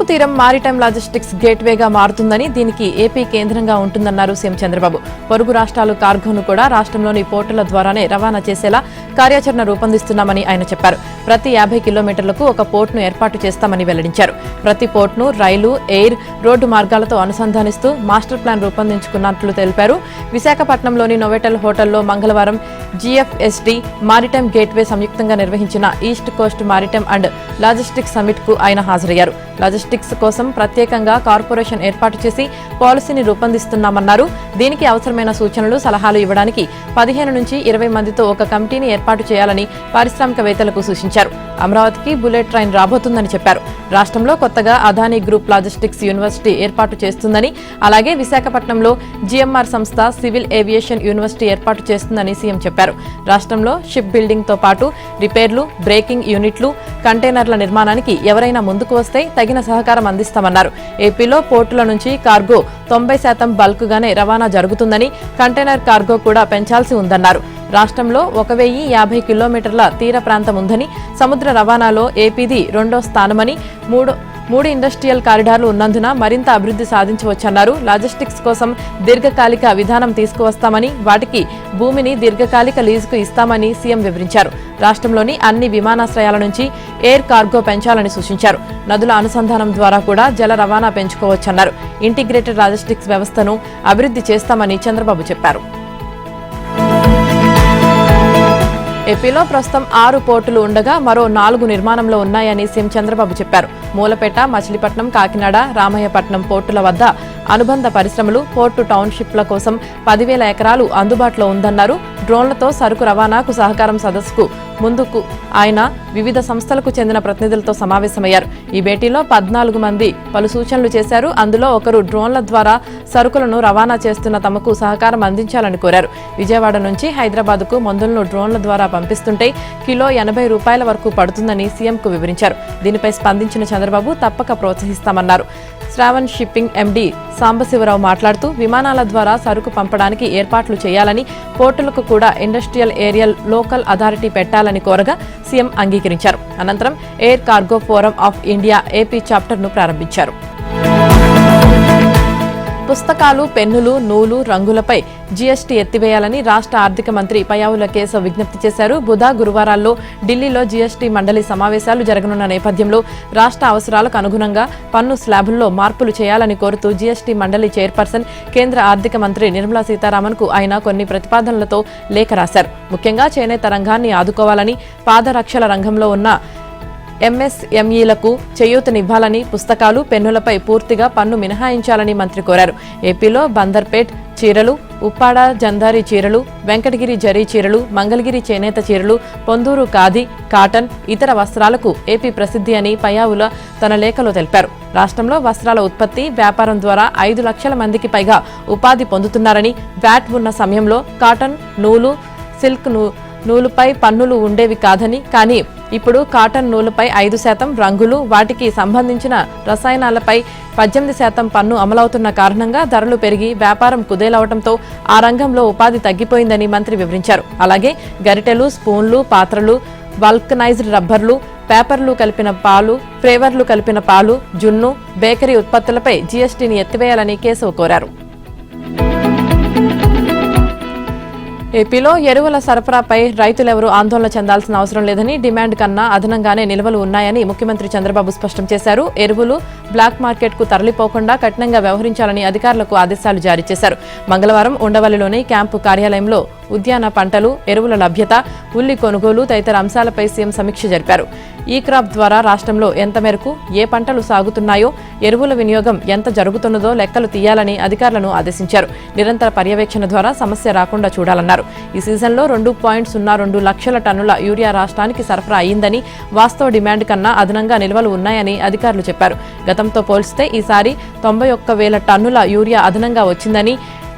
అరకు తీరం maritime logistics గేట్వేగా మారుతుందని, దీనికి ఏపీ కేంద్రంగా ఉంటుందన్నారు సీఎం చంద్రబాబు. పొరుగు రాష్ట్రాలు కార్గోను కూడా రాష్ట్రంలోని పోర్టుల ద్వారానే రవాణా చేసేలా కార్యాచరణ రూపొందిస్తున్నామని ఆయన చెప్పారు. ప్రతి 50 కిలోమీటర్లకు ఒక పోర్టును ఏర్పాటు చేస్తామని వెల్లడించారు. ప్రతి పోర్టును రైలు, ఎయిర్, రోడ్డు మార్గాలతో అనుసంధానిస్తూ మాస్టర్ ప్లాన్ రూపొందించుకున్నట్లు తెలిపారు. విశాఖపట్నంలోని నోవెటల్ హోటల్లో మంగళవారం జీఎఫ్ఎస్డీ మారిటైమ్ గేట్వే సంయుక్తంగా నిర్వహించిన east Coast maritime and logistics summit కు ఆయన హాజరయ్యారు. లాజిస్టిక్స్ కోసం ప్రత్యేకంగా కార్పొరేషన్ ఏర్పాటు చేసి పాలసీని రూపొందిస్తున్నామన్నారు. దీనికి అవసరమైన సూచనలు, సలహాలు ఇవ్వడానికి 15 నుంచి 20 మందితో ఒక కమిటీని ఏర్పాటు చేయాలని పారిశ్రామికవేత్తలకు సూచించారు. అమరావతికి బుల్లెట్ ట్రైన్ రాబోతుందని చెప్పారు. రాష్ట్రంలో కొత్తగా అదానీ గ్రూప్ లాజిస్టిక్స్ యూనివర్సిటీ ఏర్పాటు చేస్తుందని, అలాగే విశాఖపట్నంలో జీఎంఆర్ సంస్థ సివిల్ ఏవియేషన్ యూనివర్సిటీ ఏర్పాటు చేస్తుందని సీఎం చెప్పారు. రాష్ట్రంలో షిప్ బిల్డింగ్ తో పాటు రిపేర్లు, బ్రేకింగ్ యూనిట్లు, కంటైనర్ల నిర్మాణానికి ఎవరైనా ముందుకు వస్తే తగిన సహకారం అందిస్తామన్నారు. ఏపీలో పోర్టుల నుంచి కార్గో 90% బల్క్ గానే రవాణా జరుగుతుందని, కంటైనర్ కార్గో కూడా పెంచాల్సి ఉందన్నారు. రాష్ట్రంలో 1050 కిలోమీటర్ల తీర ప్రాంతం ఉందని, సముద్ర రవాణాలో ఏపీది 2వ స్థానమని, మూడు ఇండస్ట్రియల్ కారిడార్లు ఉన్నందున మరింత అభివృద్ధి సాధించవచ్చన్నారు. లాజిస్టిక్స్ కోసం దీర్ఘకాలిక విధానం తీసుకువస్తామని, వాటికి భూమిని దీర్ఘకాలిక లీజుకు ఇస్తామని సీఎం వివరించారు. రాష్ట్రంలోని అన్ని విమానాశ్రయాల నుంచి ఎయిర్ కార్గో పెంచాలని సూచించారు. నదుల అనుసంధానం ద్వారా కూడా జల రవాణా పెంచుకోవచ్చన్నారు. ఇంటిగ్రేటెడ్ లాజిస్టిక్స్ వ్యవస్థను అభివృద్ధి చేస్తామని చంద్రబాబు చెప్పారు. ఏపీలో ప్రస్తుతం 6 పోర్టులు ఉండగా మరో 4 నిర్మాణంలో ఉన్నాయని సీఎం చంద్రబాబు చెప్పారు. మూలపేట, మచిలీపట్నం, కాకినాడ, రామయ్యపట్నం పోర్టుల వద్ద అనుబంధ పరిశ్రమలు, పోర్టు టౌన్షిప్ల కోసం 10,000 ఎకరాలు అందుబాటులో ఉందన్నారు. డ్రోన్లతో సరుకు రవాణాకు సహకారం సదస్సుకు ముందుకు ఆయన వివిధ సంస్థలకు చెందిన ప్రతినిధులతో సమావేశమయ్యారు. ఈ భేటీలో 14 మంది పలు సూచనలు చేశారు. అందులో ఒకరు డ్రోన్ల ద్వారా సరుకులను రవాణా చేస్తున్న తమకు సహకారం అందించాలని కోరారు. విజయవాడ నుంచి హైదరాబాద్కు మందులను డ్రోన్ల ద్వారా పంపిస్తుంటే కిలో 80 రూపాయల వరకు పడుతుందని సీఎంకు వివరించారు. దీనిపై స్పందించిన చంద్రబాబు తప్పక ప్రోత్సహిస్తామన్నారు. శ్రావణ్ షిప్పింగ్ ఎండీ సాంబశివరావు మాట్లాడుతూ విమానాల ద్వారా సరుకు పంపడానికి ఏర్పాట్లు చేయాలని, పోర్టులకు కూడా ఇండస్ట్రియల్ ఏరియల్ లోకల్ అథారిటీ పెట్టాలని కోరగా సీఎం అంగీకరించారు. అనంతరం air cargo forum of India AP చాప్టర్ను ప్రారంభించారు. పుస్తకాలు, పెన్నులు, నూలు, రంగులపై జీఎస్టీ ఎత్తివేయాలని రాష్ట్ర ఆర్థిక మంత్రి పయ్యావుల కేశవ్ విజ్ఞప్తి చేశారు. బుధ, గురువారాల్లో ఢిల్లీలో జీఎస్టీ మండలి సమావేశాలు జరగనున్న నేపథ్యంలో రాష్ట్ర అవసరాలకు అనుగుణంగా పన్ను స్లాబుల్లో మార్పులు చేయాలని కోరుతూ జీఎస్టీ మండలి చైర్పర్సన్, కేంద్ర ఆర్థిక మంత్రి నిర్మలా సీతారామన్ కు ఆయన కొన్ని ప్రతిపాదనలతో లేఖ రాశారు. ముఖ్యంగా చేనేత రంగాన్ని ఆదుకోవాలని, పాదరక్షల రంగంలో ఉన్న ఎంఎస్ఎంఈలకు చేయూతనివ్వాలని, పుస్తకాలు, పెన్నులపై పూర్తిగా పన్ను మినహాయించాలని మంత్రి కోరారు. ఏపీలో బందర్పేట్ చీరలు, ఉప్పాడ జందారి చీరలు, వెంకటగిరి జరీ చీరలు, మంగళగిరి చేనేత చీరలు, పొందూరు ఖాదీ, కాటన్, ఇతర వస్త్రాలకు ఏపీ ప్రసిద్ధి అని పయ్యావుల తన లేఖలో తెలిపారు. రాష్ట్రంలో వస్త్రాల ఉత్పత్తి, వ్యాపారం ద్వారా 5 లక్షల మందికి పైగా ఉపాధి పొందుతున్నారని, వ్యాట్ ఉన్న సమయంలో కాటన్, నూలు, సిల్క్ నూలుపై పన్నులు ఉండేవి కాదని, కానీ ఇప్పుడు కాటన్ నూలుపై 5%, రంగులు, వాటికి సంబంధించిన రసాయనాలపై 18% పన్ను అమలవుతున్న కారణంగా ధరలు పెరిగి వ్యాపారం కుదేలవడంతో ఆ రంగంలో ఉపాధి తగ్గిపోయిందని మంత్రి వివరించారు. అలాగే గరిటెలు, స్పూన్లు, పాత్రలు, వల్కనైజ్డ్ రబ్బర్లు, పేపర్లు కలిపిన పాలు, ఫ్లేవర్లు కలిపిన పాలు, జున్ను, బేకరీ ఉత్పత్తులపై జీఎస్టీని ఎత్తివేయాలని కేశవ్ కోరారు. ఏపీలో ఎరువుల సరఫరాపై రైతులెవరూ ఆందోళన చెందాల్సిన అవసరం లేదని, డిమాండ్ కన్నా అదనంగానే నిల్వలు ఉన్నాయని ముఖ్యమంత్రి చంద్రబాబు స్పష్టం చేశారు. ఎరువులు బ్లాక్ మార్కెట్కు తరలిపోకుండా కఠినంగా వ్యవహరించాలని అధికారులకు ఆదేశాలు జారీ చేశారు. మంగళవారం ఉండవల్లిలోని క్యాంపు కార్యాలయంలో ఉద్యాన పంటలు, ఎరువుల లభ్యత, ఉల్లి కొనుగోలు తదితర అంశాలపై సీఎం సమీక్ష జరిపారు. ఈ క్రాప్ ద్వారా రాష్ట్రంలో ఎంత మేరకు ఏ పంటలు సాగుతున్నాయో, ఎరువుల వినియోగం ఎంత జరుగుతున్నదో లెక్కలు తీయాలని అధికారులను ఆదేశించారు. నిరంతర పర్యవేక్షణ ద్వారా సమస్య రాకుండా చూడాలన్నారు. ఈ సీజన్లో 2.02 లక్షల టన్నుల యూరియా రాష్ట్రానికి సరఫరా అయ్యిందని, వాస్తవ డిమాండ్ కన్నా అదనంగా నిల్వలు ఉన్నాయని అధికారులు చెప్పారు. గతంతో పోల్చితే ఈసారి 91,000 టన్నుల యూరియా అదనంగా వచ్చిందని,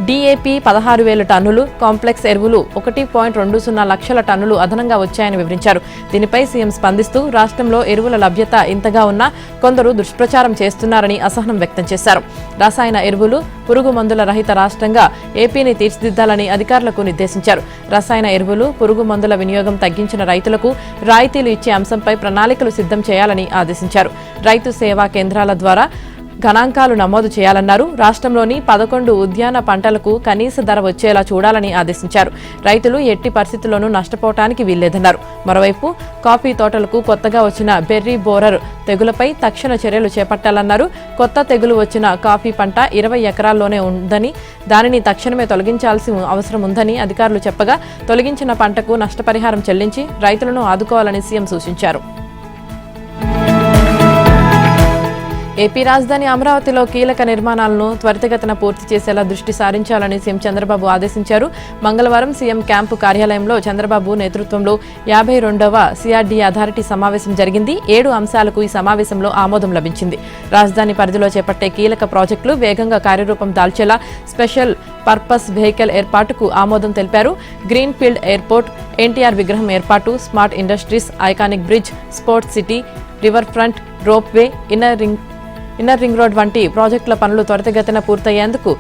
డీఏపీ 16,000 టన్నులు, కాంప్లెక్స్ ఎరువులు 1.20 లక్షల టన్నులు అదనంగా వచ్చాయని వివరించారు. దీనిపై సీఎం స్పందిస్తూ రాష్ట్రంలో ఎరువుల లభ్యత ఇంతగా ఉన్నా కొందరు దుష్ప్రచారం చేస్తున్నారని అసహనం వ్యక్తం చేశారు. రసాయన ఎరువులు, పురుగు మందుల రహిత రాష్ట్రంగా ఏపీని తీర్చిదిద్దాలని అధికారులకు నిర్దేశించారు. రసాయన ఎరువులు, పురుగు మందుల వినియోగం తగ్గించిన రైతులకు రాయితీలు ఇచ్చే అంశంపై ప్రణాళికలు సిద్ధం చేయాలని ఆదేశించారు. రైతు సేవా కేంద్రాల ద్వారా గణాంకాలు నమోదు చేయాలన్నారు. రాష్ట్రంలోని 11 ఉద్యాన పంటలకు కనీస ధర వచ్చేలా చూడాలని ఆదేశించారు. రైతులు ఎట్టి పరిస్థితుల్లోనూ నష్టపోవటానికి వీల్లేదన్నారు. మరోవైపు కాఫీ తోటలకు కొత్తగా వచ్చిన బెర్రీ బోరర్ తెగులపై తక్షణ చర్యలు చేపట్టాలన్నారు. కొత్త తెగులు వచ్చిన కాఫీ పంట 20 ఎకరాల్లోనే ఉందని, దానిని తక్షణమే తొలగించాల్సి అవసరం ఉందని అధికారులు చెప్పగా తొలగించిన పంటకు నష్టపరిహారం చెల్లించి రైతులను ఆదుకోవాలని సీఎం సూచించారు. ఏపీ రాజధాని అమరావతిలో కీలక నిర్మాణాలను త్వరితగతిన పూర్తి చేసేలా దృష్టి సారించాలని సీఎం చంద్రబాబు ఆదేశించారు. మంగళవారం సీఎం క్యాంపు కార్యాలయంలో చంద్రబాబు నేతృత్వంలో 52వ సిఆర్డీఏ అథారిటీ సమావేశం జరిగింది. 7 అంశాలకు ఈ సమావేశంలో ఆమోదం లభించింది. రాజధాని పరిధిలో చేపట్టే కీలక ప్రాజెక్టులు వేగంగా కార్యరూపం దాల్చేలా స్పెషల్ పర్పస్ వెహికల్ ఏర్పాటుకు ఆమోదం తెలిపారు. గ్రీన్ ఫీల్డ్ ఎయిర్పోర్ట్, ఎన్టీఆర్ విగ్రహం ఏర్పాటు, smart industries, iconic bridge, sports city, river front, ropeway, inner ring road వంటి ప్రాజెక్టుల పనులు త్వరితగతిన పూర్తయ్యేందుకు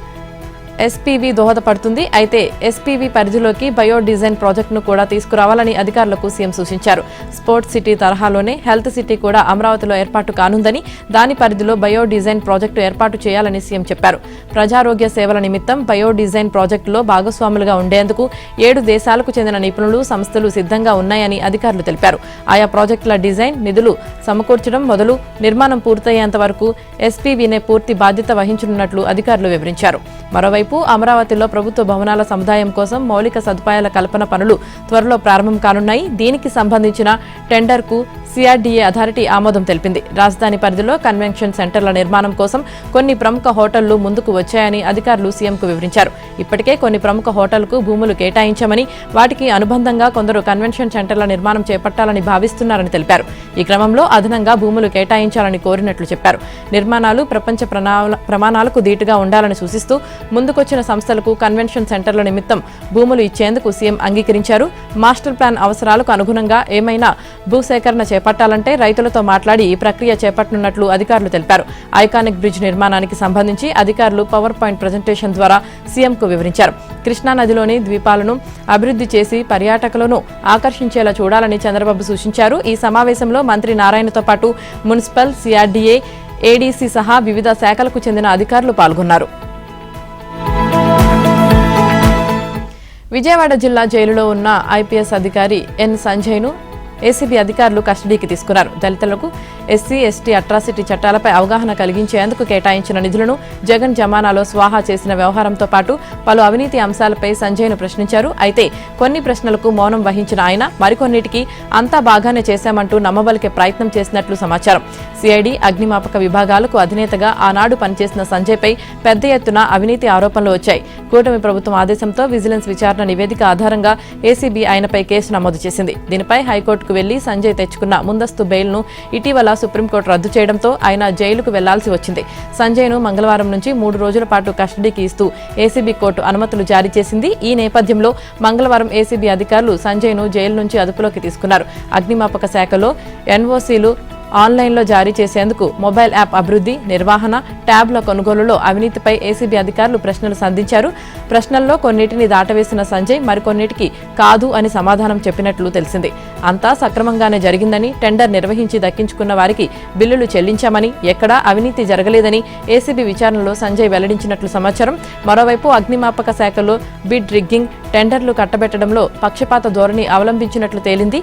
ఎస్పీవీ దోహదపడుతుంది. అయితే ఎస్పీవీ పరిధిలోకి బయో డిజైన్ ప్రాజెక్టును కూడా తీసుకురావాలని అధికారులకు సీఎం సూచించారు. స్పోర్ట్స్ సిటీ తరహాలోనే హెల్త్ సిటీ కూడా అమరావతిలో ఏర్పాటు కానుందని, దాని పరిధిలో బయో డిజైన్ ప్రాజెక్టు ఏర్పాటు చేయాలని సీఎం చెప్పారు. ప్రజారోగ్య సేవల నిమిత్తం బయో డిజైన్ ప్రాజెక్టులో భాగస్వాములుగా ఉండేందుకు 7 దేశాలకు చెందిన నిపుణులు, సంస్థలు సిద్ధంగా ఉన్నాయని అధికారులు తెలిపారు. ఆయా ప్రాజెక్టుల డిజైన్, నిధులు సమకూర్చడం మొదలు నిర్మాణం పూర్తయ్యేంత వరకు ఎస్పీవీనే పూర్తి బాధ్యత వహించనున్నట్లు అధికారులు వివరించారు. మరోవైపు అమరావతిలో ప్రభుత్వ భవనాల సముదాయం కోసం మౌలిక సదుపాయాల కల్పన పనులు త్వరలో ప్రారంభం కానున్నాయి. దీనికి సంబంధించిన టెండర్కు సిఆర్డీఏ అథారిటీ ఆమోదం తెలిపింది. రాజధాని పరిధిలో కన్వెన్షన్ సెంటర్ల నిర్మాణం కోసం కొన్ని ప్రముఖ హోటళ్లు ముందుకు వచ్చాయని అధికారులు సీఎంకు వివరించారు. ఇప్పటికే కొన్ని ప్రముఖ హోటళ్లకు భూములు కేటాయించామని, వాటికి అనుబంధంగా కొందరు కన్వెన్షన్ సెంటర్ల నిర్మాణం చేపట్టాలని భావిస్తున్నారని తెలిపారు. ఈ క్రమంలో అదనంగా భూములు కేటాయించాలని కోరినట్లు చెప్పారు. నిర్మాణాలు ప్రపంచ ప్రమాణాలకు ధీటుగా ఉండాలని సూచిస్తూ ముందుకొచ్చిన సంస్థలకు కన్వెన్షన్ సెంటర్ల నిమిత్తం భూములు ఇచ్చేందుకు సీఎం అంగీకరించారు. మాస్టర్ ప్లాన్ అవసరాలకు అనుగుణంగా ఏమైనా భూసేకరణ చేపట్టాలంటే రైతులతో మాట్లాడి ఈ ప్రక్రియ చేపట్టనున్నట్లు అధికారులు తెలిపారు. ఐకానిక్ బ్రిడ్జ్ నిర్మాణానికి సంబంధించి అధికారులు పవర్ పాయింట్ ప్రజెంటేషన్ ద్వారా సీఎంకు వివరించారు. కృష్ణానదిలోని ద్వీపాలను అభివృద్ధి చేసి పర్యాటకులను ఆకర్షించేలా చూడాలని చంద్రబాబు సూచించారు. ఈ సమావేశంలో మంత్రి నారాయణతో పాటు మున్సిపల్, సిఆర్డీఏ, ఏడీసీ సహా వివిధ శాఖలకు చెందిన అధికారులు పాల్గొన్నారు. విజయవాడ జిల్లా జైలులో ఉన్న ఐపీఎస్ అధికారి ఎన్ సంజయ్ను ఏసీబీ అధికారులు కస్టడీకి తీసుకున్నారు. దళితులకు ఎస్సీ, ఎస్టీ అట్రాసిటీ చట్టాలపై అవగాహన కలిగించేందుకు కేటాయించిన నిధులను జగన్ జమానాలో స్వాహా చేసిన వ్యవహారంతో పాటు పలు అవినీతి అంశాలపై సంజయ్ను ప్రశ్నించారు. అయితే కొన్ని ప్రశ్నలకు మౌనం వహించిన ఆయన మరికొన్నిటికి అంతా బాగానే చేశామంటూ నమ్మబలికే ప్రయత్నం చేసినట్లు సమాచారం. సిఐడి, అగ్నిమాపక విభాగాలకు అధినేతగా ఆనాడు పనిచేసిన సంజయ్పై పెద్ద ఎత్తున అవినీతి ఆరోపణలు వచ్చాయి. కూటమి ప్రభుత్వం ఆదేశంతో విజిలెన్స్ విచారణ నివేదిక ఆధారంగా ఏసీబీ ఆయనపై కేసు నమోదు చేసింది. దీనిపై హైకోర్టుకు వెళ్లి సంజయ్ తెచ్చుకున్న ముందస్తు బెయిల్ను ఇటీవల సుప్రీంకోర్టు రద్దు చేయడంతో ఆయన జైలుకు వెళ్లాల్సి వచ్చింది. సంజయ్ను మంగళవారం నుంచి 3 రోజుల పాటు కస్టడీకి ఇస్తూ ఏసీబీ కోర్టు అనుమతులు జారీ చేసింది. ఈ నేపథ్యంలో మంగళవారం ఏసీబీ అధికారులు సంజయ్ను జైలు నుంచి అదుపులోకి తీసుకున్నారు. అగ్నిమాపక శాఖలో ఎన్ఓసీలు ఆన్లైన్లో జారీ చేసేందుకు మొబైల్ యాప్ అభివృద్ధి, నిర్వహణ, ట్యాబ్ల కొనుగోలులో అవినీతిపై ఏసీబీ అధికారులు ప్రశ్నలు సంధించారు. ప్రశ్నల్లో కొన్నిటిని దాటవేసిన సంజయ్ మరికొన్నిటికి కాదు అని సమాధానం చెప్పినట్లు తెలిసింది. అంతా సక్రమంగానే జరిగిందని, టెండర్ నిర్వహించి దక్కించుకున్న వారికి బిల్లులు చెల్లించామని, ఎక్కడా అవినీతి జరగలేదని ఏసీబీ విచారణలో సంజయ్ వెల్లడించినట్లు సమాచారం. మరోవైపు అగ్నిమాపక శాఖలో బిడ్ రిగ్గింగ్, టెండర్లు కట్టబెట్టడంలో పక్షపాత ధోరణి అవలంబించినట్లు తేలింది.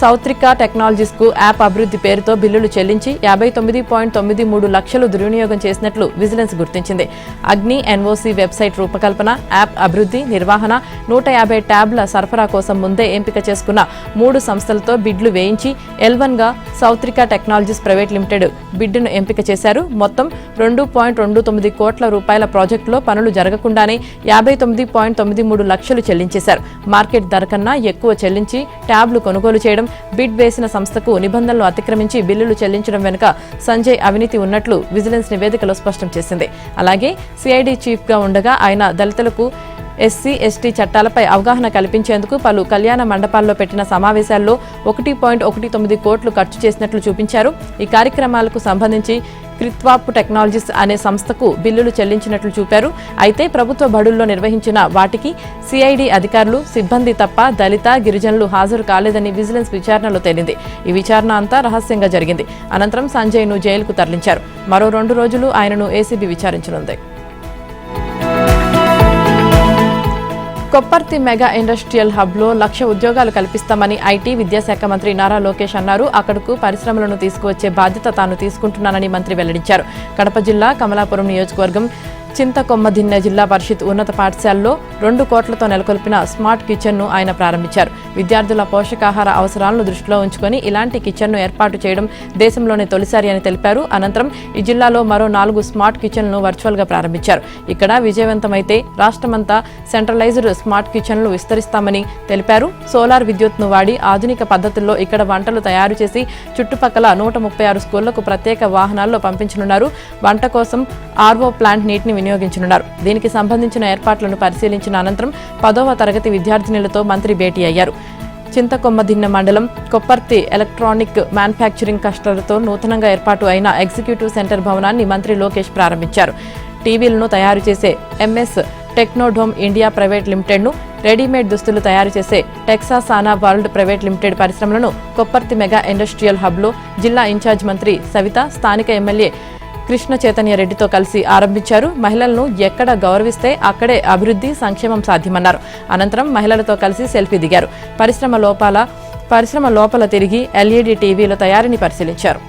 సౌత్రికా టెక్నాలజీస్ కు యాప్ అభివృద్ధి పేరుతో బిల్లులు చెల్లించి 59.93 లక్షలు దుర్వినియోగం చేసినట్లు విజిలెన్స్ గుర్తించింది. అగ్ని ఎన్ఓసీ వెబ్సైట్ రూపకల్పన, యాప్ అభివృద్ధి, నిర్వహణ, 150 ట్యాబ్ల సరఫరా కోసం ముందే ఎంపిక చేసుకున్న 3 సంస్థలతో బిడ్లు వేయించి L1 గా సౌత్రికా టెక్నాలజీస్ ప్రైవేట్ లిమిటెడ్ బిడ్డును ఎంపిక చేశారు. మొత్తం 2.29 కోట్ల రూపాయల ప్రాజెక్టులో పనులు జరగకుండానే 59.93 లక్షలు చెల్లించేశారు. మార్కెట్ ధర కన్నా ఎక్కువ చెల్లించి ట్యాబ్లు కొనుగోలు చేయడం, బిడ్ వేసిన సంస్థకు నిబంధనలు అతిక్రమించి బిల్లులు చెల్లించడం వెనుక సంజయ్ అవినీతి ఉన్నట్లు విజిలెన్స్ నివేదికలో స్పష్టం చేసింది. అలాగే సిఐడి చీఫ్ గా ఉండగా ఆయన దళితులకు ఎస్సీ ఎస్టీ చట్టాలపై అవగాహన కల్పించేందుకు పలు కళ్యాణ మండపాల్లో పెట్టిన సమావేశాల్లో 1.19 కోట్లు ఖర్చు చేసినట్లు చూపించారు. ఈ కార్యక్రమాలకు సంబంధించి క్రిత్వాప్ టెక్నాలజీస్ అనే సంస్థకు బిల్లులు చెల్లించినట్లు చూపారు. అయితే ప్రభుత్వ బడుల్లో నిర్వహించిన వాటికి సిఐడి అధికారులు సిబ్బంది తప్ప దళిత గిరిజనులు హాజరు కాలేదని విజిలెన్స్ విచారణలో తేలింది. ఈ విచారణ అంతా రహస్యంగా జరిగింది. అనంతరం సంజయ్ను జైలుకు తరలించారు. మరో 2 రోజులు ఆయనను ఏసీబీ విచారించనుంది. కొప్పర్తి మెగా ఇండస్ట్రియల్ హబ్లో 1,00,000 ఉద్యోగాలు కల్పిస్తామని ఐటీ విద్యాశాఖ మంత్రి నారా లోకేష్ అన్నారు. అక్కడకు పరిశ్రమలను తీసుకువచ్చే బాధ్యత తాను తీసుకుంటున్నానని మంత్రి వెల్లడించారు. కడప జిల్లా కమలాపురం నియోజకవర్గం చింతకొమ్మదిన్నె జిల్లా పరిషత్ ఉన్నత పాఠశాలలో 2 కోట్లతో నెలకొల్పిన స్మార్ట్ కిచెన్ను ఆయన ప్రారంభించారు. విద్యార్థుల పోషకాహార అవసరాలను దృష్టిలో ఉంచుకొని ఇలాంటి కిచెన్ను ఏర్పాటు చేయడం దేశంలోనే తొలిసారి అని తెలిపారు. అనంతరం ఈ జిల్లాలో మరో 4 స్మార్ట్ కిచెన్లను వర్చువల్గా ప్రారంభించారు. ఇక్కడ విజయవంతమైతే రాష్ట్రమంతా సెంట్రలైజ్డ్ స్మార్ట్ కిచెన్లు విస్తరిస్తామని తెలిపారు. సోలార్ విద్యుత్ను వాడి ఆధునిక పద్ధతుల్లో ఇక్కడ వంటలు తయారు చేసి చుట్టుపక్కల 136 స్కూళ్లకు ప్రత్యేక వాహనాల్లో పంపించనున్నారు. వంట కోసం ఆర్ఓ ప్లాంట్ నీటిని వినియోగించనున్నారు. దీనికి సంబంధించిన ఏర్పాట్లను పరిశీలించిన అనంతరం 10వ తరగతి విద్యార్థినులతో మంత్రి భేటీ అయ్యారు. చింతకొమ్మదిన్నె మండలం కొప్పర్తి ఎలక్ట్రానిక్ మ్యానుఫ్యాక్చరింగ్ క్లస్టర్తో నూతనంగా ఏర్పాటు అయిన ఎగ్జిక్యూటివ్ సెంటర్ భవనాన్ని మంత్రి లోకేష్ ప్రారంభించారు. టీవీలను తయారు చేసే ఎంఎస్ టెక్నోడోమ్ ఇండియా ప్రైవేట్ లిమిటెడ్ను, రెడీమేడ్ దుస్తులు తయారు చేసే టెక్సాసానా వరల్డ్ ప్రైవేట్ లిమిటెడ్ పరిశ్రమలను కొప్పర్తి మెగా ఇండస్ట్రియల్ హబ్లో జిల్లా ఇన్ఛార్జ్ మంత్రి సవిత, స్థానిక ఎమ్మెల్యే కృష్ణ చైతన్య రెడ్డితో కలిసి ఆరంభించారు. మహిళలను ఎక్కడ గౌరవిస్తే అక్కడే అభివృద్ధి, సంక్షేమం సాధ్యమన్నారు. అనంతరం మహిళలతో కలిసి సెల్ఫీ దిగారు. పరిశ్రమ లోపల తిరిగి ఎల్ఈడీ టీవీల తయారీని పరిశీలించారు.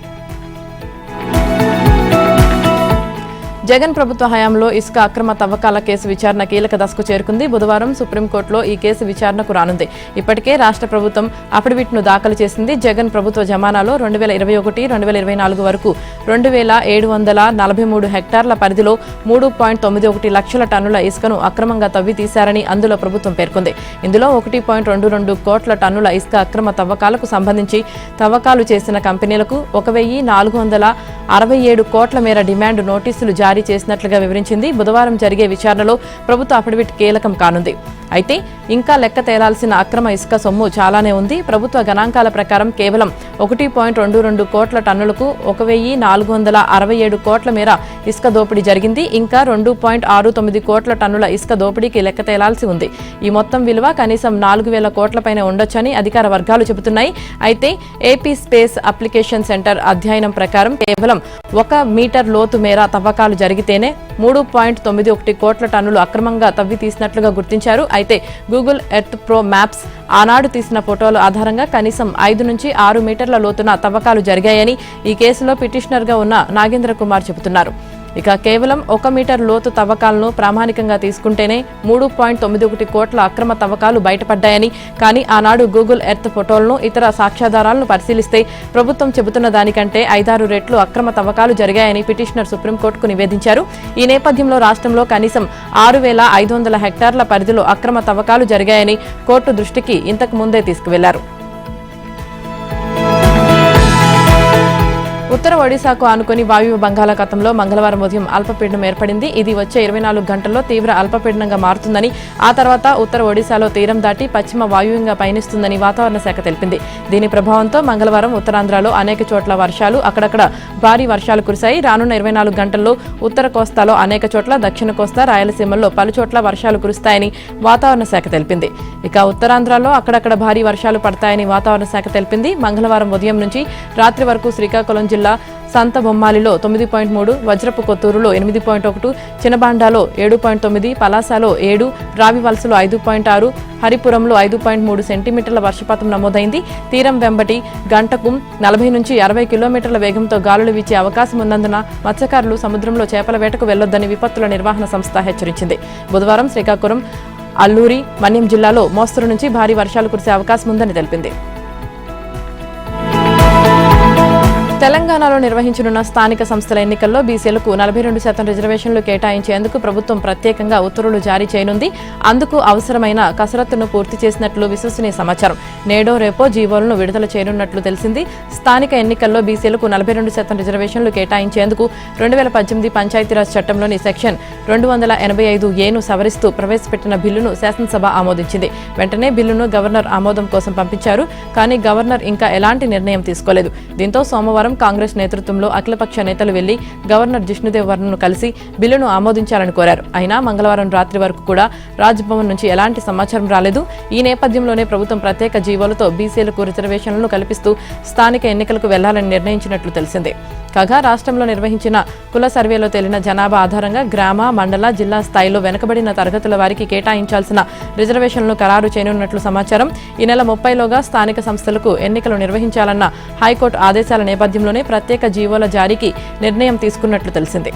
జగన్ ప్రభుత్వ హయాంలో ఇసుక అక్రమ తవ్వకాల కేసు విచారణ కీలక దశకు చేరుకుంది. బుధవారం సుప్రీంకోర్టులో ఈ కేసు విచారణకు రానుంది. ఇప్పటికే రాష్ట్ర ప్రభుత్వం అఫిడవిట్ను దాఖలు చేసింది. జగన్ ప్రభుత్వ జమానాలో 2021-2024 వరకు 2,743 హెక్టార్ల పరిధిలో 3.91 లక్షల టన్నుల ఇసుకను అక్రమంగా తవ్వి తీశారని అందులో ప్రభుత్వం పేర్కొంది. ఇందులో 1.22 కోట్ల టన్నుల ఇసుక అక్రమ తవ్వకాలకు సంబంధించి తవ్వకాలు చేసిన కంపెనీలకు 1,467 కోట్ల మేర డిమాండ్ నోటీసులు జారీ చేసినట్లుగా వివరించింది. బుధవారం జరిగే విచారణలో ప్రభుత్వ అఫిడవిట్ కీలకం కానుంది. అయితే ఇంకా లెక్క తేలాల్సిన అక్రమ ఇసుక సొమ్ము చాలానే ఉంది. ప్రభుత్వ గణాంకాల ప్రకారం కేవలం 1.22 కోట్ల టన్నులకు 1,467 కోట్ల మేర ఇసుక దోపిడీ జరిగింది. ఇంకా 2.69 కోట్ల టన్నుల ఇసుక దోపిడీకి లెక్క తేలాల్సి ఉంది. ఈ మొత్తం విలువ కనీసం 4,000 కోట్లపైనే ఉండొచ్చని అధికార వర్గాలు చెబుతున్నాయి. అయితే ఏపీ స్పేస్ అప్లికేషన్ సెంటర్ అధ్యయనం ప్రకారం కేవలం 1 మీటర్ లోతు మేర తవ్వకాలు జరిగితేనే 3.91 కోట్ల టన్నులు అక్రమంగా తవ్వి తీసినట్లుగా గుర్తించారు. అయితే గూగుల్ ఎర్త్ ప్రో మ్యాప్స్ ఆనాడు తీసిన ఫోటోల ఆధారంగా కనీసం 5 నుంచి 6 మీటర్ల లోతున తవ్వకాలు జరిగాయని ఈ కేసులో పిటిషనర్గా ఉన్న నాగేంద్ర కుమార్ చెబుతున్నారు. ఇక కేవలం 1 మీటర్ లోతు తవ్వకాలను ప్రామాణికంగా తీసుకుంటేనే 3.91 కోట్ల అక్రమ తవ్వకాలు బయటపడ్డాయని, కానీ ఆనాడు గూగుల్ ఎర్త్ ఫోటోలను, ఇతర సాక్ష్యాధారాలను పరిశీలిస్తే ప్రభుత్వం చెబుతున్న దానికంటే 5-6 రెట్లు అక్రమ తవ్వకాలు జరిగాయని పిటిషనర్ సుప్రీంకోర్టుకు నివేదించారు. ఈ నేపథ్యంలో రాష్ట్రంలో కనీసం 6,500 హెక్టార్ల పరిధిలో అక్రమ తవ్వకాలు జరిగాయని కోర్టు దృష్టికి ఇంతకు ముందే తీసుకువెళ్లారు. ఉత్తర ఒడిశాకు ఆనుకుని వాయువ్య బంగాళాఖాతంలో మంగళవారం ఉదయం అల్పపీడనం ఏర్పడింది. ఇది వచ్చే 24 గంటల్లో తీవ్ర అల్పపీడనంగా మారుతుందని, ఆ తర్వాత ఉత్తర ఒడిశాలో తీరం దాటి పశ్చిమ వాయువ్యంగా పయనిస్తుందని వాతావరణ శాఖ తెలిపింది. దీని ప్రభావంతో మంగళవారం ఉత్తరాంధ్రలో అనేక చోట్ల వర్షాలు, అక్కడక్కడ భారీ వర్షాలు కురిశాయి. రానున్న 24 గంటల్లో ఉత్తర కోస్తాలో అనేక చోట్ల, దక్షిణ కోస్తా, రాయలసీమల్లో పలుచోట్ల వర్షాలు కురుస్తాయని వాతావరణ శాఖ తెలిపింది. ఇక ఉత్తరాంధ్రలో అక్కడక్కడ భారీ వర్షాలు పడతాయని వాతావరణ శాఖ తెలిపింది. మంగళవారం ఉదయం నుంచి రాత్రి వరకు శ్రీకాకుళం జిల్లా సంత బొమ్మాలిలో 9.3, వజ్రపు కొత్తూరులో 8.1, చినబాండాలో 7.9, పలాసలో 7, రావివలసలో 5.6, హరిపురంలో 5.3 సెంటీమీటర్ల వర్షపాతం నమోదైంది. తీరం వెంబటి గంటకు 40 నుంచి 60 కిలోమీటర్ల వేగంతో గాలులు వీచే అవకాశం ఉన్నందున మత్స్యకారులు సముద్రంలో చేపల వేటకు వెళ్లొద్దని విపత్తుల నిర్వహణ సంస్థ హెచ్చరించింది. బుధవారం శ్రీకాకుళం, అల్లూరి, మన్యం జిల్లాలో మోస్తరు నుంచి భారీ వర్షాలు కురిసే అవకాశం ఉందని తెలిపింది. తెలంగాణలో నిర్వహించనున్న స్థానిక సంస్థల ఎన్నికల్లో బీసీలకు 42% రిజర్వేషన్లు కేటాయించేందుకు ప్రభుత్వం ప్రత్యేకంగా ఉత్తర్వులు జారీ చేయనుంది. అందుకు అవసరమైన కసరత్తును పూర్తి చేసినట్లు విశ్వసనీయ సమాచారం. నేడో రేపో జీవోలను విడుదల చేయనున్నట్లు తెలిసింది. స్థానిక ఎన్నికల్లో బీసీలకు 42% రిజర్వేషన్లు కేటాయించేందుకు 2018 పంచాయతీరాజ్ చట్టంలోని సెక్షన్ 285ఏను సవరిస్తూ ప్రవేశపెట్టిన బిల్లును శాసనసభ ఆమోదించింది. వెంటనే బిల్లును గవర్నర్ ఆమోదం కోసం పంపించారు. కానీ గవర్నర్ ఇంకా ఎలాంటి నిర్ణయం తీసుకోలేదు. దీంతో సోమవారం కాంగ్రెస్ నేతృత్వంలో అఖిలపక్ష నేతలు వెళ్లి గవర్నర్ జిష్ణుదేవ్ వర్మను కలిసి బిల్లును ఆమోదించాలని కోరారు. అయినా మంగళవారం రాత్రి వరకు కూడా రాజ్భవన్ నుంచి ఎలాంటి సమాచారం రాలేదు. ఈ నేపథ్యంలోనే ప్రభుత్వం ప్రత్యేక జీవోలతో బీసీలకు రిజర్వేషన్లను కల్పిస్తూ స్థానిక ఎన్నికలకు వెళ్లాలని నిర్ణయించినట్లు తెలిసింది. కాగా రాష్ట్రంలో నిర్వహించిన కుల సర్వేలో తేలిన జనాభా ఆధారంగా గ్రామ, మండల, జిల్లా స్థాయిలో వెనుకబడిన తరగతుల వారికి కేటాయించాల్సిన రిజర్వేషన్లను ఖరారు చేయనున్నట్లు సమాచారం. ఈ నెల 30లోగా స్థానిక సంస్థలకు ఎన్నికలు నిర్వహించాలన్న హైకోర్టు ఆదేశాల నేపథ్యంలోనే ప్రత్యేక జీవోల జారీకి నిర్ణయం తీసుకున్నట్లు తెలిసింది.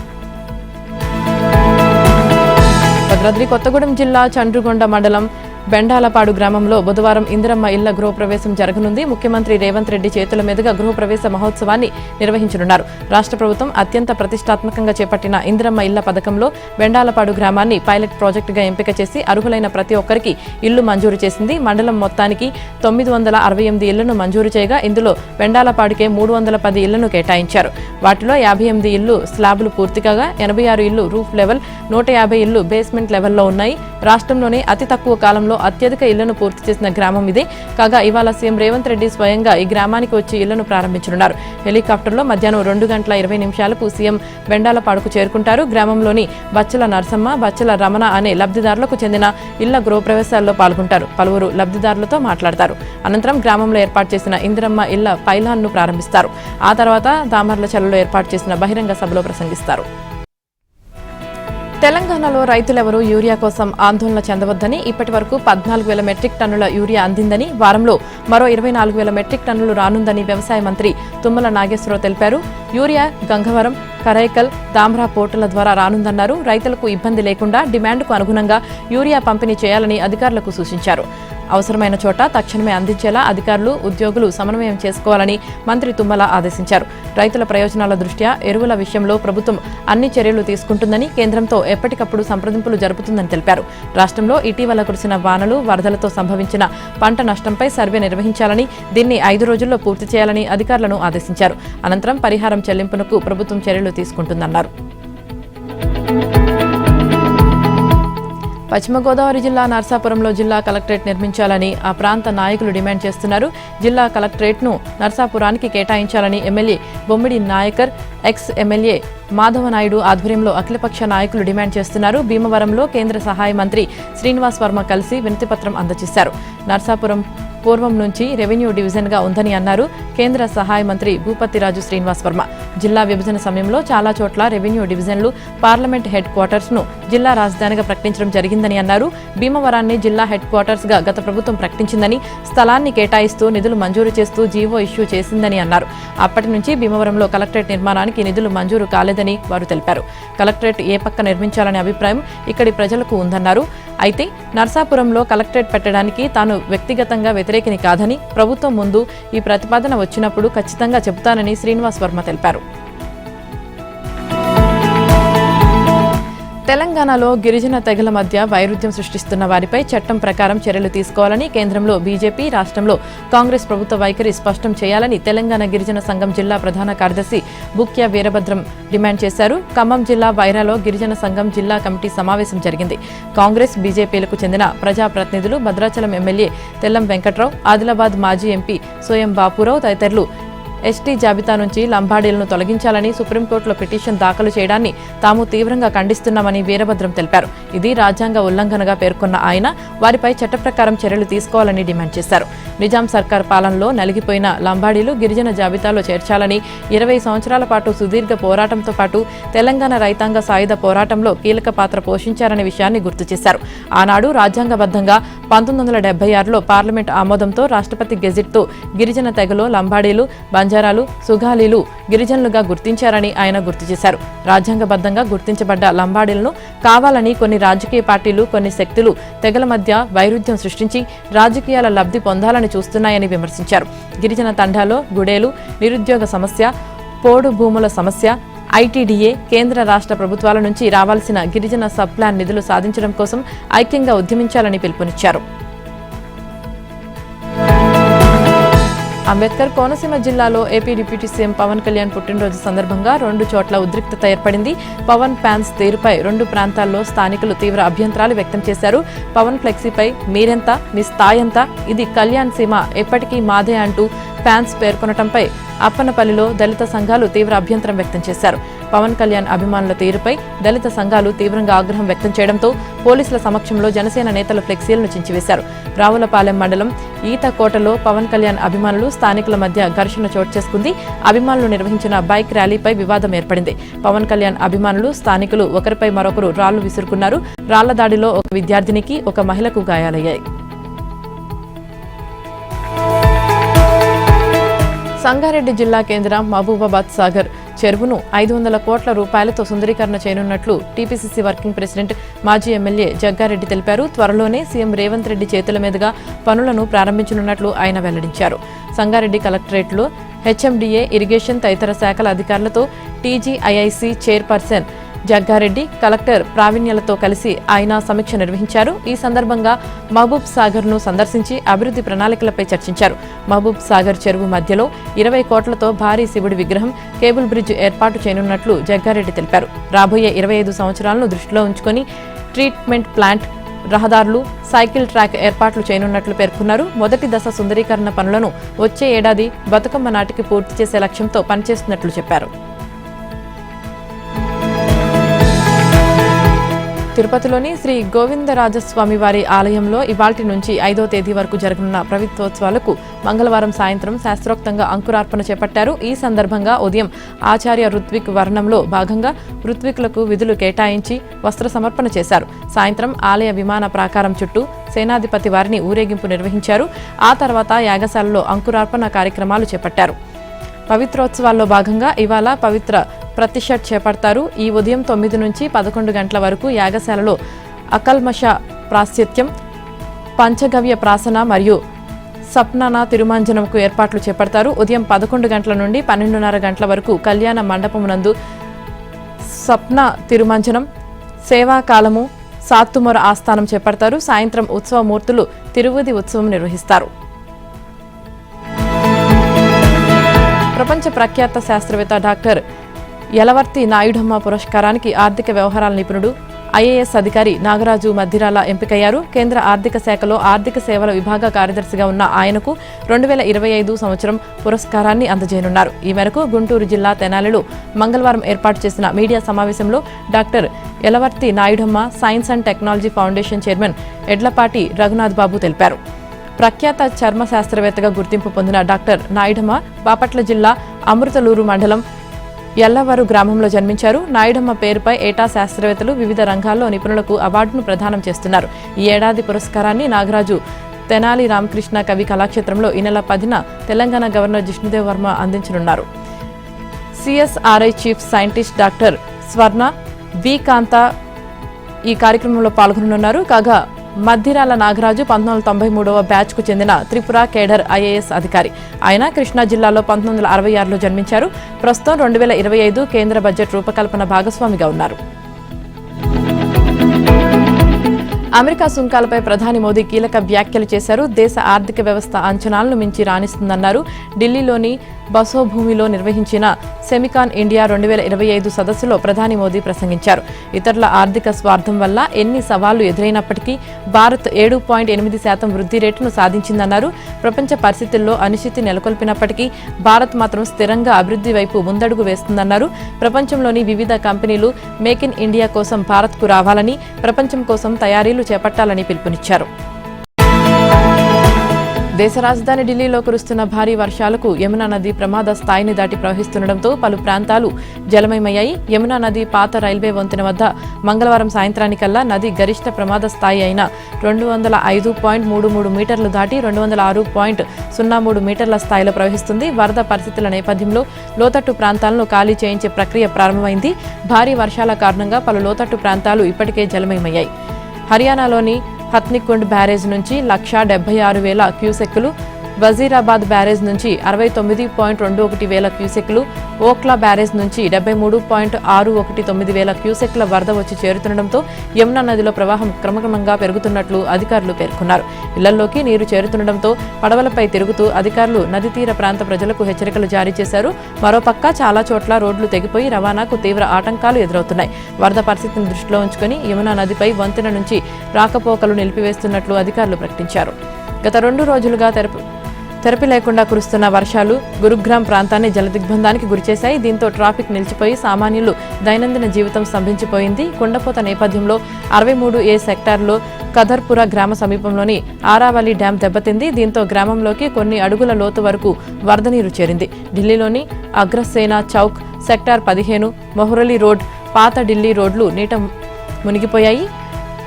భద్రాద్రి కొత్తగూడెం జిల్లా చండ్రుగొండ మండలం బెండాలపాడు గ్రామంలో బుధవారం ఇందిరమ్మ ఇళ్ల గృహప్రవేశం జరగనుంది. ముఖ్యమంత్రి రేవంత్ రెడ్డి చేతుల మీదుగా గృహప్రవేశ మహోత్సవాన్ని నిర్వహించనున్నారు. రాష్ట్ర ప్రభుత్వం అత్యంత ప్రతిష్టాత్మకంగా చేపట్టిన ఇందిరమ్మ ఇళ్ల పథకంలో బెండాలపాడు గ్రామాన్ని పైలట్ ప్రాజెక్టుగా ఎంపిక చేసి అర్హులైన ప్రతి ఒక్కరికి ఇల్లు మంజూరు చేసింది. మండలం మొత్తానికి 968 ఇళ్లను మంజూరు చేయగా ఇందులో బెండాలపాడుకే 310 ఇళ్లను కేటాయించారు. వాటిలో 58 ఇళ్లు స్లాబులు పూర్తిగా 86 ఇళ్లు రూఫ్ లెవెల్, 150 ఇళ్లు బేస్మెంట్ లెవెల్లో ఉన్నాయి. రాష్ట్రంలోనే అతి తక్కువ కాలంలో అత్యధిక ఇళ్లను పూర్తి చేసిన గ్రామం ఇదే. కాగా ఇవాళ సీఎం రేవంత్ రెడ్డి స్వయంగా ఈ గ్రామానికి వచ్చి ఇళ్లను ప్రారంభించనున్నారు. హెలికాప్టర్లో మధ్యాహ్నం 2:20 సీఎం బెండాలపాడుకు చేరుకుంటారు. గ్రామంలోని బచ్చల నరసమ్మ, బచ్చల రమణ అనే లబ్ధిదారులకు చెందిన ఇళ్ల గృహప్రవేశాల్లో పాల్గొంటారు. పలువురు లబ్ధిదారులతో మాట్లాడతారు. అనంతరం గ్రామంలో ఏర్పాటు చేసిన ఇందిరమ్మ ఇళ్ల పైలాన్ను ప్రారంభిస్తారు. ఆ తర్వాత దామర్లచర్లలో ఏర్పాటు చేసిన బహిరంగ సభలో ప్రసంగిస్తారు. తెలంగాణలో రైతులెవరూ యూరియా కోసం ఆందోళన చెందవద్దని, ఇప్పటి వరకు 14,000 మెట్రిక్ టన్నుల యూరియా అందిందని, వారంలో మరో 24,000 మెట్రిక్ టన్నులు రానుందని వ్యవసాయ మంత్రి తుమ్మల నాగేశ్వరరావు తెలిపారు. యూరియా గంగవరం, కరైకల్, దామ్రా పోర్టుల ద్వారా రానుందన్నారు. రైతులకు ఇబ్బంది లేకుండా డిమాండ్కు అనుగుణంగా యూరియా పంపిణీ చేయాలని అధికారులకు సూచించారు. అవసరమైన చోట తక్షణమే అందించేలా అధికారులు, ఉద్యోగులు సమన్వయం చేసుకోవాలని మంత్రి తుమ్మల ఆదేశించారు. రైతుల ప్రయోజనాల దృష్ట్యా ఎరువుల విషయంలో ప్రభుత్వం అన్ని చర్యలు తీసుకుంటుందని, కేంద్రంతో ఎప్పటికప్పుడు సంప్రదింపులు జరుపుతుందని తెలిపారు. రాష్ట్రంలో ఇటీవల కురిసిన వానలు, వరదలతో సంభవించిన పంట నష్టంపై సర్వే నిర్వహించాలని, దీన్ని 5 రోజుల్లో పూర్తి చేయాలని అధికారులను ఆదేశించారు. అనంతరం పరిహారం చెల్లింపునకు ప్రభుత్వం చర్యలు తీసుకుంటుందన్నారు. పశ్చిమ గోదావరి జిల్లా నర్సాపురంలో జిల్లా కలెక్టరేట్ నిర్మించాలని ఆ ప్రాంత నాయకులు డిమాండ్ చేస్తున్నారు. జిల్లా కలెక్టరేట్ను నర్సాపురానికి కేటాయించాలని ఎమ్మెల్యే బొమ్మిడి నాయకర్, ఎక్స్ ఎమ్మెల్యే మాధవనాయుడు ఆధ్వర్యంలో అఖిలపక్ష నాయకులు డిమాండ్ చేస్తున్నారు. భీమవరంలో కేంద్ర సహాయ మంత్రి శ్రీనివాస్ వర్మ కలిసి వినతిపత్రం అందజేశారు. నర్సాపురం పూర్వం నుంచి రెవెన్యూ డివిజన్గా ఉందని అన్నారు కేంద్ర సహాయ మంత్రి భూపతిరాజు శ్రీనివాస్ వర్మ. జిల్లా విభజన సమయంలో చాలా చోట్ల రెవెన్యూ డివిజన్లు, పార్లమెంట్ హెడ్ క్వార్టర్స్ను జిల్లా రాజధానిగా ప్రకటించడం జరిగిందని అన్నారు. భీమవరాన్ని జిల్లా హెడ్ క్వార్టర్స్గా గత ప్రభుత్వం ప్రకటించిందని, స్థలాన్ని కేటాయిస్తూ నిధులు మంజూరు చేస్తూ జీవో ఇష్యూ చేసిందని అన్నారు. అప్పటి నుంచి భీమవరంలో కలెక్టరేట్ నిర్మాణానికి నిధులు మంజూరు కాలేదని వారు తెలిపారు. కలెక్టరేట్ ఏ పక్క నిర్మించాలనే అభిప్రాయం ఇక్కడి ప్రజలకు ఉందన్నారు. అయితే నర్సాపురంలో కలెక్టరేట్ పెట్టడానికి తాను వ్యక్తిగతంగా వ్యతిరేకిని కాదని, ప్రభుత్వం ముందు ఈ ప్రతిపాదన వచ్చినప్పుడు ఖచ్చితంగా చెబుతానని శ్రీనివాస్ వర్మ తెలిపారు. తెలంగాణలో గిరిజన తెగల మధ్య వైరుధ్యం సృష్టిస్తున్న వారిపై చట్టం ప్రకారం చర్యలు తీసుకోవాలని, కేంద్రంలో బీజేపీ, రాష్ట్రంలో కాంగ్రెస్ ప్రభుత్వ వైఖరి స్పష్టం చేయాలని తెలంగాణ గిరిజన సంఘం జిల్లా ప్రధాన కార్యదర్శి బుక్య వీరభద్రం డిమాండ్ చేశారు. ఖమ్మం జిల్లా వైరాలో గిరిజన సంఘం జిల్లా కమిటీ సమావేశం జరిగింది. కాంగ్రెస్, బీజేపీలకు చెందిన ప్రజాప్రతినిధులు, భద్రాచలం ఎమ్మెల్యే తెల్లం వెంకట్రావు, ఆదిలాబాద్ మాజీ ఎంపీ సోయం బాపురావు తదితరులు ఎస్టీ జాబితా నుంచి లంబాడీలను తొలగించాలని సుప్రీంకోర్టులో పిటిషన్ దాఖలు చేయడాన్ని తాము తీవ్రంగా ఖండిస్తున్నామని వీరభద్రం తెలిపారు. ఇది రాజ్యాంగ ఉల్లంఘనగా పేర్కొన్న ఆయన వారిపై చట్ట ప్రకారం చర్యలు తీసుకోవాలని డిమాండ్ చేశారు. నిజాం సర్కార్ పాలనలో నలిగిపోయిన లంబాడీలు గిరిజన జాబితాలో చేర్చాలని, 20 సంవత్సరాల పాటు సుదీర్ఘ పోరాటంతో పాటు తెలంగాణ రైతాంగ సాయుధ పోరాటంలో కీలక పాత్ర పోషించారనే విషయాన్ని గుర్తు చేశారు. ఆనాడు రాజ్యాంగబద్ధంగా 1976లో పార్లమెంట్ ఆమోదంతో రాష్ట్రపతి గెజిట్తో గిరిజన తెగలో లంబాడీలు, బంజారాలు, సుగాలీలు గిరిజనులుగా గుర్తించారని ఆయన గుర్తు చేశారు. రాజ్యాంగబద్ధంగా గుర్తించబడ్డ లంబాడీలను కావాలని కొన్ని రాజకీయ పార్టీలు, కొన్ని శక్తులు తెగల మధ్య వైరుధ్యం సృష్టించి రాజకీయాల లబ్ధి పొందాలని చూస్తున్నాయని విమర్శించారు. గిరిజన తండాలో గుడేలు, నిరుద్యోగ సమస్య, పోడు భూముల సమస్య, ఐటీడీఏ, కేంద్ర రాష్ట్ర ప్రభుత్వాల నుంచి రావాల్సిన గిరిజన సబ్ ప్లాన్ నిధులు సాధించడం కోసం ఐక్యంగా ఉద్యమించాలని పిలుపునిచ్చారు. అంబేద్కర్ కోనసీమ జిల్లాలో AP deputy CM Pawan Kalyan పుట్టినరోజు సందర్భంగా 2 చోట్ల ఉద్రిక్తత ఏర్పడింది. పవన్ ఫ్యాన్స్ తీరుపై 2 ప్రాంతాల్లో స్థానికులు తీవ్ర అభ్యంతరాలు వ్యక్తం చేశారు. పవన్ ఫ్లెక్సీపై మీరెంత, మీ స్థాయంత, ఇది కళ్యాణ్ సీమ, ఎప్పటికీ మాదే అంటూ ఫ్యాన్స్ పేర్కొనటంపై అప్పనపల్లిలో దళిత సంఘాలు తీవ్ర అభ్యంతరం వ్యక్తం చేశారు. పవన్ కళ్యాణ్ అభిమానుల తీరుపై దళిత సంఘాలు తీవ్రంగా ఆగ్రహం వ్యక్తం చేయడంతో పోలీసుల సమక్షంలో జనసేన నేతలు ఫ్లెక్సీలను చించివేశారు. రావులపాలెం మండలం ఈతకోటలో పవన్ కళ్యాణ్ అభిమానులు స్థానికుల మధ్య ఘర్షణ చోటు చేసుకుంది. అభిమానులు నిర్వహించిన బైక్ ర్యాలీపై వివాదం ఏర్పడింది. పవన్ కళ్యాణ్ అభిమానులు, స్థానికులు ఒకరిపై మరొకరు రాళ్లు విసురుకున్నారు. రాళ్ల దాడిలో ఒక విద్యార్థినికి, ఒక మహిళకు గాయాలయ్యాయి. సంగారెడ్డి జిల్లా కేంద్రం మహబూబాబాద్ సాగర్ చెరువును 500 కోట్ల రూపాయలతో సుందరీకరణ చేయనున్నట్లు టీపీసీసీ వర్కింగ్ ప్రెసిడెంట్, మాజీ ఎమ్మెల్యే జగ్గారెడ్డి తెలిపారు. త్వరలోనే సీఎం రేవంత్ రెడ్డి చేతుల మీదుగా పనులను ప్రారంభించనున్నట్లు ఆయన వెల్లడించారు. సంగారెడ్డి కలెక్టరేట్లో హెచ్ఎండీఏ, ఇరిగేషన్ తదితర శాఖల అధికారులతో టీజీఐఐసీ చైర్పర్సన్ జగ్గారెడ్డి, కలెక్టర్ ప్రావీణ్యాలతో కలిసి ఆయన సమీక్ష నిర్వహించారు. ఈ సందర్భంగా మహబూబ్ సాగర్ ను సందర్శించి అభివృద్ధి ప్రణాళికలపై చర్చించారు. మహబూబ్ సాగర్ చెరువు మధ్యలో 20 కోట్లతో భారీ శివుడి విగ్రహం, కేబుల్ బ్రిడ్జ్ ఏర్పాటు చేయనున్నట్లు జగ్గారెడ్డి తెలిపారు. రాబోయే 25 సంవత్సరాలను దృష్టిలో ఉంచుకొని ట్రీట్మెంట్ ప్లాంట్, రహదారులు, సైకిల్ ట్రాక్ ఏర్పాట్లు చేయనున్నట్లు పేర్కొన్నారు. మొదటి దశ సుందరీకరణ పనులను వచ్చే ఏడాది బతుకమ్మ నాటికి పూర్తి చేసే లక్ష్యంతో పనిచేస్తున్నట్లు చెప్పారు. తిరుపతిలోని శ్రీ గోవిందరాజస్వామి వారి ఆలయంలో ఇవాల్టి నుంచి 5వ తేదీ వరకు జరగనున్న పవిత్రోత్సవాలకు మంగళవారం సాయంత్రం శాస్త్రోక్తంగా అంకురార్పణ చేపట్టారు. ఈ సందర్భంగా ఉదయం ఆచార్య ఋత్విక్ వర్ణంలో భాగంగా ఋత్వికులకు విధులు కేటాయించి వస్త్ర సమర్పణ చేశారు. సాయంత్రం ఆలయ విమాన ప్రాకారం చుట్టూ సేనాధిపతి వారిని ఊరేగింపు నిర్వహించారు. ఆ తర్వాత యాగశాలలో అంకురార్పణ కార్యక్రమాలు చేపట్టారు. పవిత్రోత్సవాల్లో భాగంగా ఇవాళ పవిత్ర ప్రతిషట్ చేపడతారు. ఈ ఉదయం 9 నుంచి 11 గంటల వరకు యాగశాలలో అకల్మష ప్రాశ్చిత్యం, పంచగవ్య ప్రాసన మరియు సప్నాన తిరుమంజనంకు ఏర్పాట్లు చేపడతారు. ఉదయం 11 గంటల నుండి 12:30 గంటల వరకు కళ్యాణ మండపమునందు సప్న తిరుమంజనం, సేవాకాలము, సాత్తుమొర ఆస్థానం చేపడతారు. సాయంత్రం ఉత్సవమూర్తులు తిరువది ఉత్సవం నిర్వహిస్తారు. ప్రపంచ ప్రఖ్యాత శాస్త్రవేత్త డాక్టర్ యలవర్తి నాయుడమ్మ పురస్కారానికి ఆర్థిక వ్యవహారాల నిపుణుడు, ఐఏఎస్ అధికారి నాగరాజు మద్దిరాల ఎంపికయ్యారు. కేంద్ర ఆర్థిక శాఖలో ఆర్థిక సేవల విభాగ కార్యదర్శిగా ఉన్న ఆయనకు 2025 సంవత్సరం పురస్కారాన్ని అందజేయనున్నారు. ఈ మేరకు గుంటూరు జిల్లా తెనాలిలో మంగళవారం ఏర్పాటు చేసిన మీడియా సమావేశంలో doctor Yalavarthi Nayudamma science and technology foundation chairman Edlapati Raghunath Babu తెలిపారు. ప్రఖ్యాత చర్మ శాస్త్రవేత్తగా గుర్తింపు పొందిన డాక్టర్ నాయుడమ్మ బాపట్ల జిల్లా అమృతలూరు మండలం ఎల్లవరు గ్రామంలో జన్మించారు. నాయుడమ్మ పేరుపై ఏటా శాస్త్రవేత్తలు వివిధ రంగాల్లో నిపుణులకు అవార్డును ప్రదానం చేస్తున్నారు. ఈ ఏడాది పురస్కారాన్ని నాగరాజు తెనాలి రామకృష్ణ కవి కళాక్షేత్రంలో ఈ నెల 10న తెలంగాణ గవర్నర్ జిష్ణుదేవ్ వర్మ అందించనున్నారు. CSIR chief scientist doctor Swarna V కాంత ఈ కార్యక్రమంలో పాల్గొననున్నారు. కాగా మద్దిరాల నాగరాజు 1993వ బ్యాచ్కు చెందిన త్రిపుర కేడర్ ఐఏఎస్ అధికారి. ఆయన కృష్ణా జిల్లాలో 1966లో జన్మించారు. ప్రస్తుతం 2025 కేంద్ర బడ్జెట్ రూపకల్పన భాగస్వామిగా ఉన్నారు. అమెరికా సుంకాలపై ప్రధాని మోదీ కీలక వ్యాఖ్యలు చేశారు. దేశ ఆర్థిక వ్యవస్థ అంచనాలను మించి రాణిస్తుందన్నారు. ఢిల్లీలోని బసోభూమిలో నిర్వహించిన సెమికాన్ ఇండియా 2025 సదస్సులో ప్రధాని మోదీ ప్రసంగించారు. ఇతరుల ఆర్థిక స్వార్థం వల్ల ఎన్ని సవాళ్లు ఎదురైనప్పటికీ భారత్ 7.8% వృద్ధి రేటును సాధించిందన్నారు. ప్రపంచ పరిస్థితుల్లో అనిశ్చితి నెలకొల్పినప్పటికీ భారత్ మాత్రం స్థిరంగా అభివృద్ధి వైపు ముందడుగు వేస్తుందన్నారు. ప్రపంచంలోని వివిధ కంపెనీలు మేక్ ఇన్ ఇండియా కోసం భారత్కు రావాలని, ప్రపంచం కోసం తయారీలు చేపట్టాలని పిలుపునిచ్చారు. దేశ రాజధాని ఢిల్లీలో కురుస్తున్న భారీ వర్షాలకు యమునా నది ప్రమాద స్థాయిని దాటి ప్రవహిస్తుండటంతో పలు ప్రాంతాలు జలమయమయ్యాయి. యమునా నది పాత రైల్వే వంతెన వద్ద మంగళవారం సాయంత్రానికల్లా నది గరిష్ట ప్రమాద స్థాయి అయిన 205.33 మీటర్లు దాటి 206.03 మీటర్ల స్థాయిలో ప్రవహిస్తుంది. వరద పరిస్థితుల నేపథ్యంలో లోతట్టు ప్రాంతాలను ఖాళీ చేయించే ప్రక్రియ ప్రారంభమైంది. భారీ వర్షాల కారణంగా పలు లోతట్టు ప్రాంతాలు ఇప్పటికే జలమయమయ్యాయి. హర్యానాలోని హత్నికుండ్ బ్యారేజ్ నుంచి 1,76,000 క్యూసెక్కులు వజీరాబాద్ బ్యారేజ్ నుంచి 69.21 వేల క్యూసెక్లు, ఓక్లా బ్యారేజ్ నుంచి 73.619 వేల క్యూసెక్ల వరద వచ్చి చేరుతుండటంతో యమునా నదిలో ప్రవాహం క్రమక్రమంగా పెరుగుతున్నట్లు అధికారులు పేర్కొన్నారు. ఇళ్లలోకి నీరు చేరుతుండటంతో పడవలపై తిరుగుతూ అధికారులు నది తీర ప్రాంత ప్రజలకు హెచ్చరికలు జారీ చేశారు. మరోపక్క చాలా చోట్ల రోడ్లు తెగిపోయి రవాణాకు తీవ్ర ఆటంకాలు ఎదురవుతున్నాయి. వరద పరిస్థితిని దృష్టిలో ఉంచుకుని యమునా నదిపై వంతెన నుంచి రాకపోకలు నిలిపివేస్తున్నట్లు అధికారులు ప్రకటించారు. గత 2 రోజులుగా తెరపి లేకుండా కురుస్తున్న వర్షాలు గురుగ్రామ్ ప్రాంతాన్ని జలదిగ్బంధానికి గురిచేశాయి. దీంతో ట్రాఫిక్ నిలిచిపోయి సామాన్యులు దైనందిన జీవితం స్తంభించిపోయింది. కుండపోత నేపథ్యంలో 63A సెక్టార్లో కదర్పుర గ్రామ సమీపంలోని ఆరావళి డ్యాం దెబ్బతింది. దీంతో గ్రామంలోకి కొన్ని అడుగుల లోతు వరకు వరద నీరు చేరింది. ఢిల్లీలోని అగ్రసేన చౌక్, సెక్టార్ 15, మొహ్రలి రోడ్, పాత ఢిల్లీ రోడ్లు నీట మునిగిపోయాయి.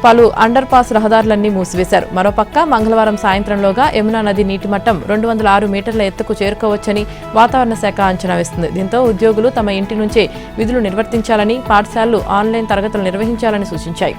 పలు అండర్ పాస్ రహదారులన్నీ మూసివేశారు. మరోపక్క మంగళవారం సాయంత్రంలోగా యమునా నది నీటి మట్టం 206 మీటర్ల ఎత్తుకు చేరుకోవచ్చని వాతావరణ శాఖ అంచనా వేస్తుంది. దీంతో ఉద్యోగులు తమ ఇంటి నుంచే విధులు నిర్వర్తించాలని, పాఠశాలలు ఆన్లైన్ తరగతులు నిర్వహించాలని సూచించాయి.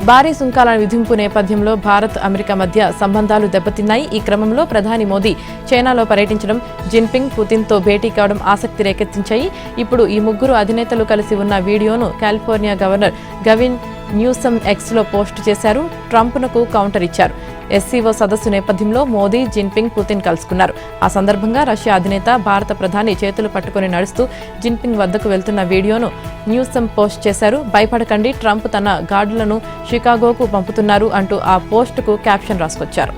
భారీ సుంకాల విధింపు నేపథ్యంలో భారత్, అమెరికా మధ్య సంబంధాలు దెబ్బతిన్నాయి. ఈ క్రమంలో ప్రధాని మోదీ చైనాలో పర్యటించడం, జిన్పింగ్, పుతిన్తో భేటీ కావడం ఆసక్తి రేకెత్తించాయి. ఇప్పుడు ఈ ముగ్గురు అధినేతలు కలిసి ఉన్న వీడియోను కాలిఫోర్నియా గవర్నర్ గవిన్ న్యూసమ్ ఎక్స్లో పోస్టు చేశారు. ట్రంప్నకు కౌంటర్ ఇచ్చారు. ఎస్సీఓ సదస్సు నేపథ్యంలో మోదీ, జిన్పింగ్, పుతిన్ కలుసుకున్నారు. ఆ సందర్భంగా రష్యా అధినేత భారత ప్రధాని చేతులు పట్టుకుని నడుస్తూ జిన్పింగ్ వద్దకు వెళ్తున్న వీడియోను న్యూసమ్ పోస్ట్ చేశారు. భయపడకండి, ట్రంప్ తన గార్డులను షికాగోకు పంపుతున్నారు అంటూ ఆ పోస్టుకు క్యాప్షన్ రాసుకొచ్చారు.